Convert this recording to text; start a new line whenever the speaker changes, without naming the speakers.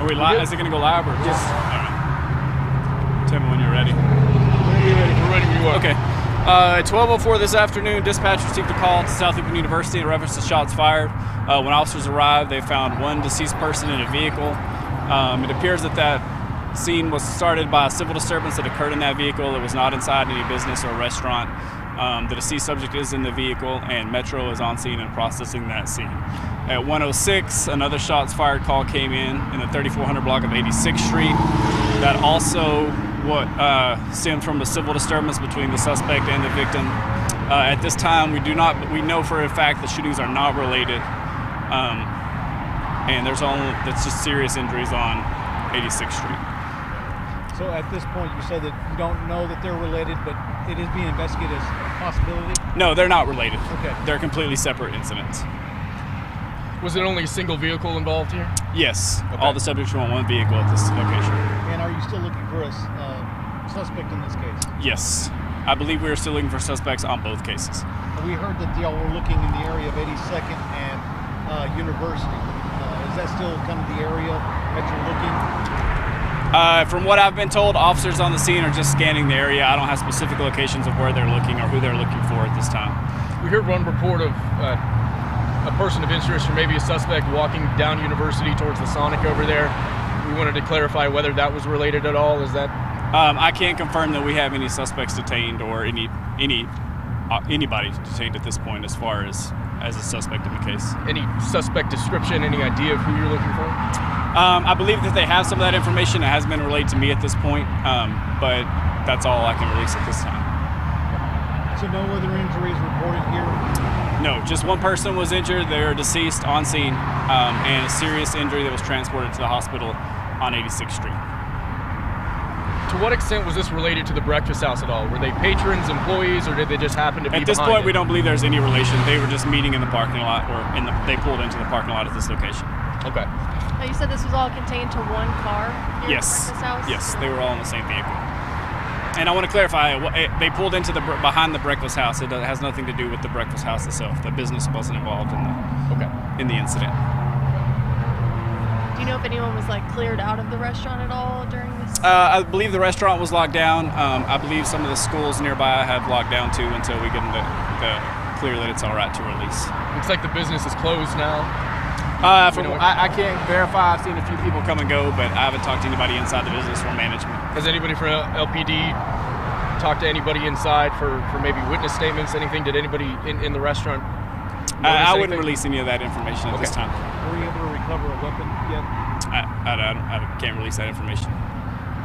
Are we live? Is it going to go live or just? All right. Tell me when you're ready.
We're ready when you are.
Okay. At 12:04 this afternoon, dispatch received a call to South Oakland University in reference to shots fired. When officers arrived, they found one deceased person in a vehicle. It appears that scene was started by a civil disturbance that occurred in that vehicle. It was not inside any business or restaurant. The deceased subject is in the vehicle, and Metro is on scene and processing that scene. At 1:06, another shots fired call came in the 3400 block of 86th Street. That also stemmed from a civil disturbance between the suspect and the victim. At this time, we know for a fact the shootings are not related, and that's just serious injuries on 86th Street.
So at this point, you said that you don't know that they're related, but it is being investigated as a possibility?
No, they're not related.
Okay.
They're completely separate incidents.
Was it only a single vehicle involved here?
Yes.
Okay.
All the subjects were on one vehicle at this location.
And are you still looking for a suspect in this case?
Yes. I believe we are still looking for suspects on both cases.
We heard that y'all were looking in the area of 82nd and University. Is that still kind of the area that you're looking?
From what I've been told, officers on the scene are just scanning the area. I don't have specific locations of where they're looking or who they're looking for at this time.
We heard one report of a person of interest or maybe a suspect walking down University towards the Sonic over there. We wanted to clarify whether that was related at all. Is that?
I can't confirm that we have any suspects detained or anybody detained at this point as far as a suspect in the case.
Any suspect description, any idea of who you're looking for?
I believe that they have some of that information. It has been relayed to me at this point, but that's all I can release at this time.
So no other injuries reported here?
No, just one person was injured. They're deceased on scene, and a serious injury that was transported to the hospital on 86th Street.
To what extent was this related to the breakfast house at all? Were they patrons, employees, or did they just happen to be
At this
behind
point,
it?
we don't believe there's any relation. They were just meeting in the parking lot, they pulled into the parking lot at this location.
Okay.
Now you said this was all contained to one car here
Yes.
at the breakfast house?
Yes, they were all in the same vehicle. And I want to clarify, they pulled into behind the breakfast house. It has nothing to do with the breakfast house itself. The business wasn't involved in the incident.
Do you know if anyone was cleared out of the restaurant at all during this?
I believe the restaurant was locked down. I believe some of the schools nearby have locked down too until we get them the clear that it's all right to release.
Looks like the business is closed now.
I can't verify. I've seen a few people come and go, but I haven't talked to anybody inside the business or management.
Has anybody from LPD talked to anybody inside for maybe witness statements, anything? Did anybody in the restaurant
I wouldn't release any of that information at this time.
Were you able to recover a weapon yet?
I can't release that information.